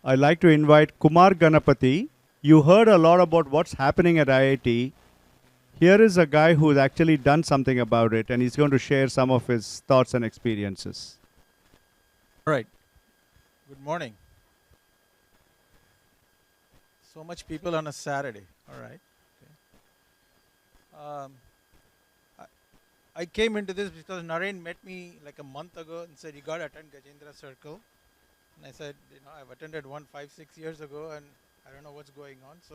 I'd like to invite Kumar Ganapathy. You heard a lot about what's happening at IIT. Here is a guy who's actually done something about it, and he's going to share some of his thoughts and experiences. All right. Good morning. So much people on a Saturday. All right. Okay. I came into this because Naren met me like a month ago and said, you got to attend Gajendra Circle. And I said, I've attended one 5-6 years ago and I don't know what's going on. So,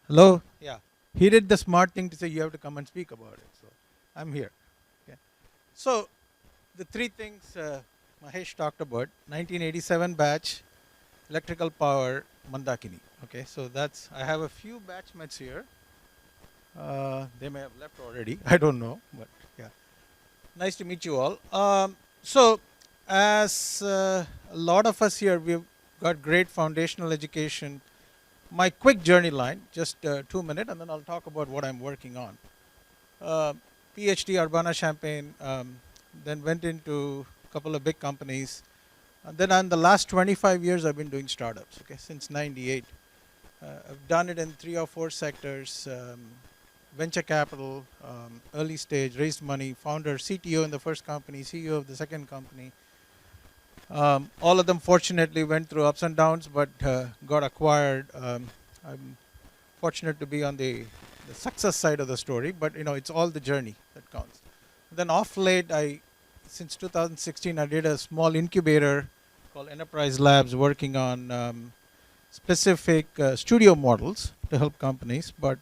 hello? Yeah. He did the smart thing to say, you have to come and speak about it. So, I'm here. Okay. So, the three things Mahesh talked about 1987 batch, electrical power, Mandakini. Okay, so I have a few batchmates here. They may have left already. I don't know, but yeah. Nice to meet you all. So, as a lot of us here, we've got great foundational education. My quick journey line, just 2 minutes, and then I'll talk about what I'm working on. PhD Urbana-Champaign, then went into a couple of big companies. And then in the last 25 years, I've been doing startups, okay, since 98. I've done it in 3 or 4 sectors, venture capital, early stage, raised money, founder, CTO in the first company, CEO of the second company. All of them fortunately went through ups and downs, but got acquired. I'm fortunate to be on the success side of the story, but it's all the journey that counts. Then off late, since 2016, I did a small incubator called Enterprise Labs, working on specific studio models to help companies. But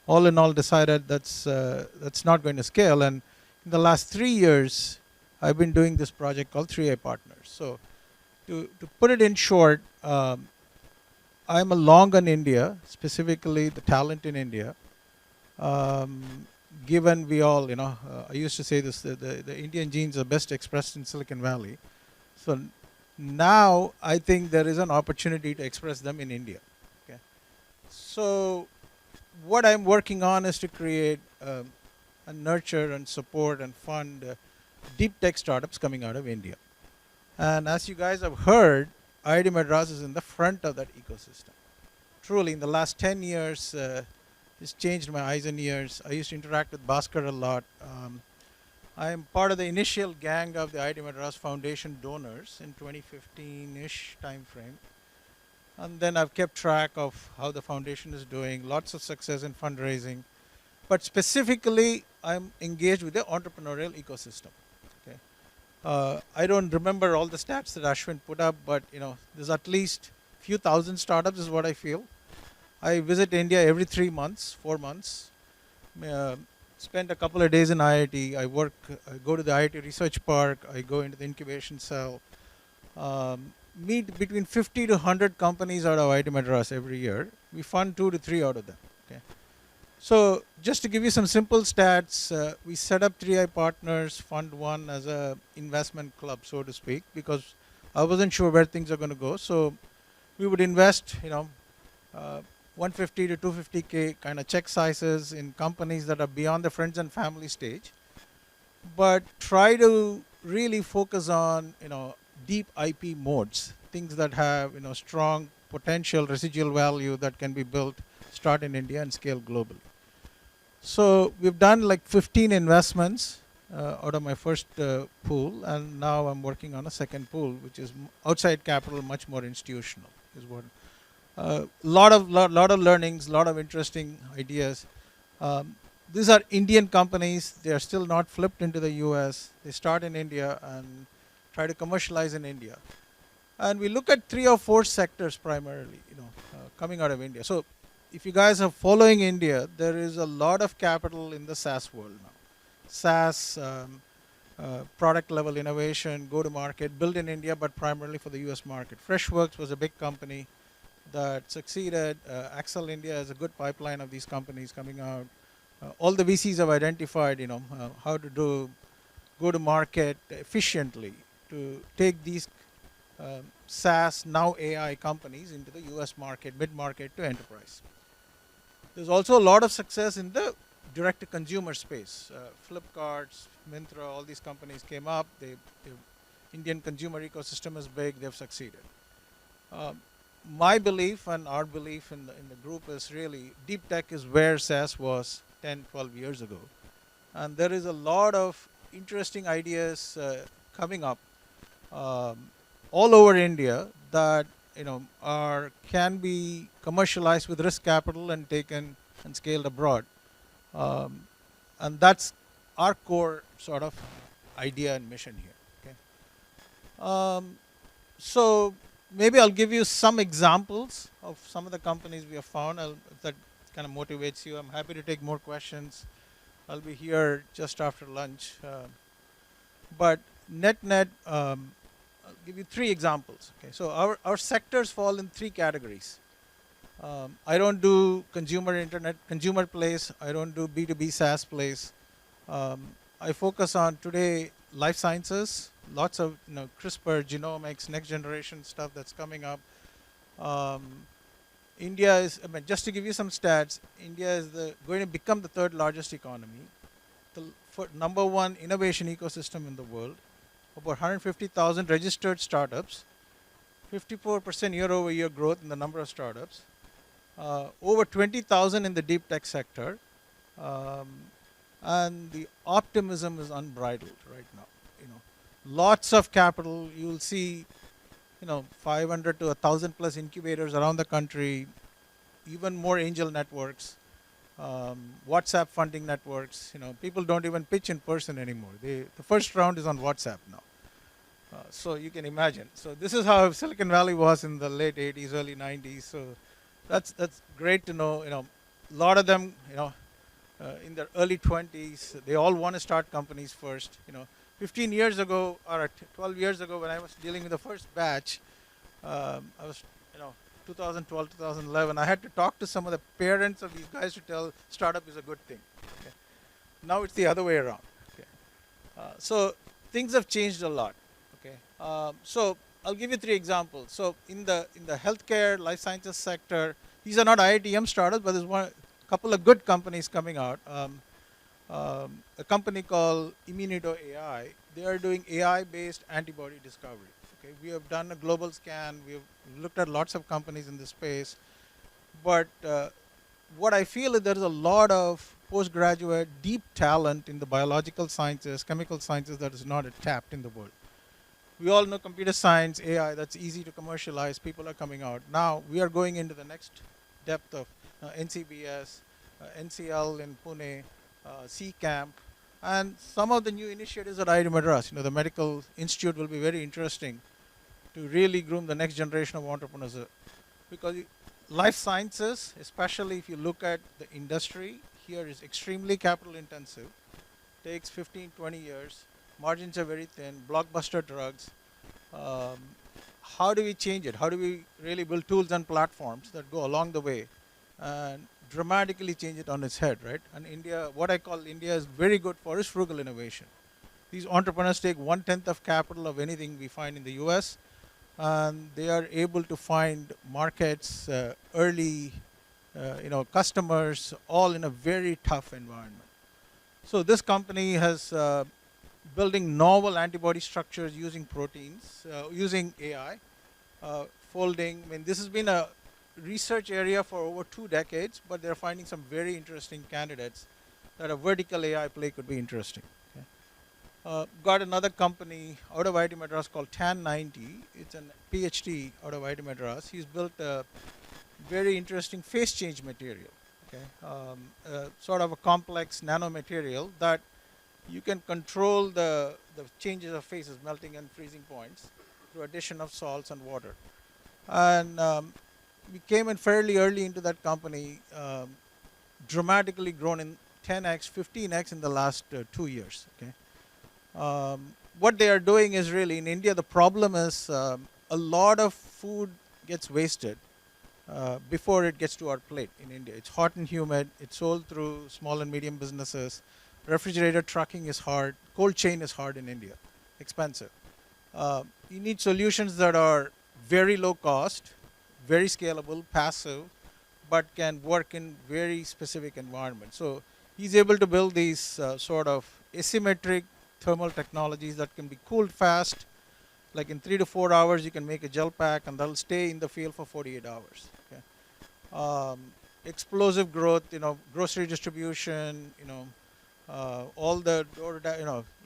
all in all, decided that's not going to scale. And in the last 3 years, I've been doing this project called 3A Partners. So to put it in short, I'm a long on India, specifically the talent in India. Given we all, I used to say this, the Indian genes are best expressed in Silicon Valley. So now I think there is an opportunity to express them in India. Okay. So what I'm working on is to create and nurture and support and fund deep tech startups coming out of India. And as you guys have heard, IIT Madras is in the front of that ecosystem. Truly, in the last 10 years, it's changed my eyes and ears. I used to interact with Bhaskar a lot. I am part of the initial gang of the IIT Madras Foundation donors in 2015-ish time frame. And then I've kept track of how the foundation is doing, lots of success in fundraising. But specifically, I'm engaged with the entrepreneurial ecosystem. Okay. I don't remember all the stats that Ashwin put up, but there's at least a few thousand startups is what I feel. I visit India every 3 months, 4 months. Spend a couple of days in IIT. I go to the IIT Research Park. I go into the incubation cell. Meet between 50 to 100 companies out of IIT Madras every year. We fund 2 to 3 out of them. Okay. So just to give you some simple stats, we set up 3I Partners Fund 1 as a investment club, so to speak, because I wasn't sure where things are going to go. So we would invest, 150 to 250K kind of check sizes in companies that are beyond the friends and family stage, but try to really focus on, deep IP modes, things that have, strong potential residual value that can be built, start in India and scale globally. So we've done like 15 investments out of my first pool, and now I'm working on a second pool, which is outside capital, much more institutional, is what. Lot of learnings, lot of interesting ideas. These are Indian companies. They are still not flipped into the US. They start in India and try to commercialize in India. And we look at 3 or 4 sectors primarily, coming out of India. So if you guys are following India, there is a lot of capital in the SaaS world now. SaaS, product level innovation, go to market, built in India, but primarily for the US market. Freshworks was a big company that succeeded. Axel India has a good pipeline of these companies coming out. All the VCs have identified, how to go to market efficiently to take these SaaS, now AI companies into the US market, mid-market to enterprise. There's also a lot of success in the direct-to-consumer space. Flipkart, Myntra, all these companies came up. Indian consumer ecosystem is big. They've succeeded. Um, my belief and our belief in the group is really deep tech is where SaaS was 10, 12 years ago. And there is a lot of interesting ideas coming up um, all over India that are can be commercialized with risk capital and taken and scaled abroad. Um, and that's our core sort of idea and mission here. Okay. So maybe I'll give you some examples of some of the companies we have found. If that kind of motivates you, I'm happy to take more questions. I'll be here just after lunch. But net, I'll give you three examples. Okay, so our sectors fall in three categories. I don't do consumer internet, consumer plays. I don't do B2B SaaS plays. I focus on today life sciences, lots of CRISPR, genomics, next generation stuff that's coming up. Um, India is, I mean, just to give you some stats, India is going to become the third largest economy, the number one innovation ecosystem in the world, about 150,000 registered startups, 54% year-over-year growth in the number of startups, over 20,000 in the deep tech sector, and the optimism is unbridled right now. Lots of capital. You'll see, 500 to 1,000 plus incubators around the country, even more angel networks, WhatsApp funding networks. People don't even pitch in person anymore. The first round is on WhatsApp now. So you can imagine. So this is how Silicon Valley was in the late 80s, early 90s. So that's great to know. A lot of them, in their early 20s, they all want to start companies first. 15 years ago or 12 years ago, when I was dealing with the first batch, I was, 2012, 2011. I had to talk to some of the parents of these guys to tell startup is a good thing. Okay. Now it's the other way around. Okay. So things have changed a lot. Okay. So I'll give you three examples. So in the healthcare life sciences sector, these are not IITM startups, but there's a couple of good companies coming out. A company called Immunito AI. They are doing AI-based antibody discovery. Okay, we have done a global scan. We have looked at lots of companies in this space, but what I feel is there is a lot of postgraduate deep talent in the biological sciences, chemical sciences that is not tapped in the world. We all know computer science, AI, that's easy to commercialize. People are coming out. Now we are going into the next depth of NCBS, NCL in Pune, CCAMP, and some of the new initiatives at IIT Madras. The medical institute will be very interesting to really groom the next generation of entrepreneurs. Because life sciences, especially if you look at the industry, here is extremely capital intensive, takes 15, 20 years, margins are very thin, blockbuster drugs. How do we change it? How do we really build tools and platforms that go along the way and dramatically change it on its head, right? And India, what I call India is very good for is frugal innovation. These entrepreneurs take 1/10 of capital of anything we find in the US, and they are able to find markets, early, customers, all in a very tough environment. So this company has building novel antibody structures using proteins, using AI, folding. I mean, this has been a research area for over 2 decades, but they're finding some very interesting candidates that a vertical AI play could be interesting. Okay. Got another company out of IIT Madras called Tan90. It's a PhD out of IIT Madras. He's built a very interesting phase change material. Okay. Sort of a complex nanomaterial that you can control the changes of phases, melting and freezing points, through addition of salts and water. And we came in fairly early into that company, dramatically grown in 10x, 15x in the last 2 years. Okay. What they are doing is really, in India, the problem is a lot of food gets wasted before it gets to our plate in India. It's hot and humid. It's sold through small and medium businesses. Refrigerator trucking is hard. Cold chain is hard in India, expensive. You need solutions that are very low cost, very scalable, passive, but can work in very specific environments. So he's able to build these sort of asymmetric thermal technologies that can be cooled fast, like in 3 to 4 hours, you can make a gel pack, and that'll stay in the field for 48 hours. Okay. Explosive growth, grocery distribution, all the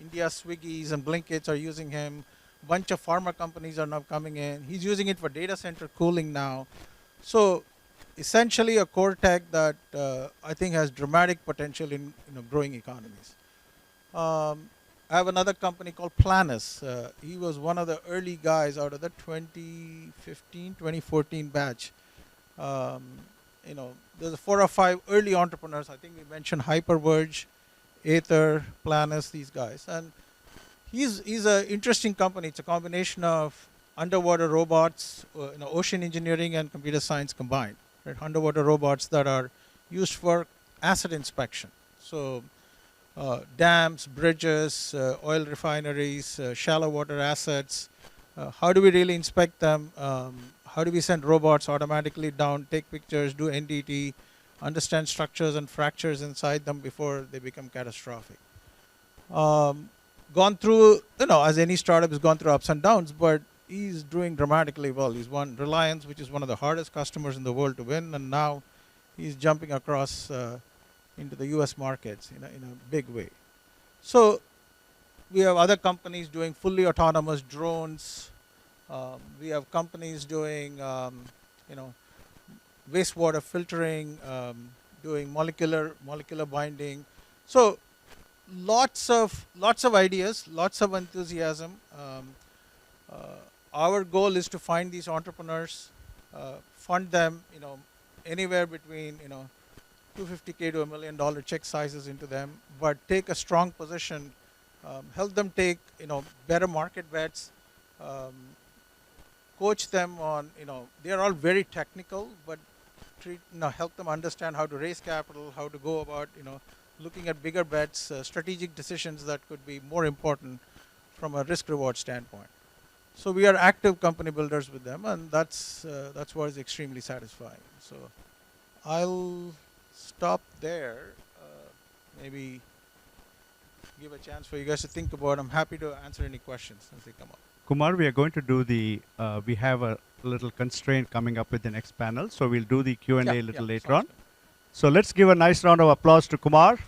India Swiggies and Blinkits are using him. Bunch of pharma companies are now coming in. He's using it for data center cooling now. So essentially a core tech that I think has dramatic potential in growing economies. I have another company called Planus. He was one of the early guys out of the 2015, 2014 batch. There's 4 or 5 early entrepreneurs. I think we mentioned Hyperverge, Aether, Planus, these guys. And he's an interesting company. It's a combination of underwater robots, ocean engineering and computer science combined. Right? Underwater robots that are used for asset inspection. So dams, bridges, oil refineries, shallow water assets. How do we really inspect them? How do we send robots automatically down, take pictures, do NDT, understand structures and fractures inside them before they become catastrophic? Gone through, as any startup has gone through ups and downs, but he's doing dramatically well. He's won Reliance, which is one of the hardest customers in the world to win, and now he's jumping across into the US markets in a big way. So we have other companies doing fully autonomous drones. We have companies doing, wastewater filtering, doing molecular binding. So lots of ideas, lots of enthusiasm. Our goal is to find these entrepreneurs, fund them, anywhere between, $250K to $1 million check sizes into them, but take a strong position, help them take, better market bets, coach them on, they are all very technical, but help them understand how to raise capital, how to go about, looking at bigger bets, strategic decisions that could be more important from a risk-reward standpoint. So we are active company builders with them, and that's what is extremely satisfying. So I'll stop there. Maybe give a chance for you guys to think about. I'm happy to answer any questions as they come up. Kumar, we are going to do we have a little constraint coming up with the next panel, so we'll do the Q&A a little later on. Good. So let's give a nice round of applause to Kumar.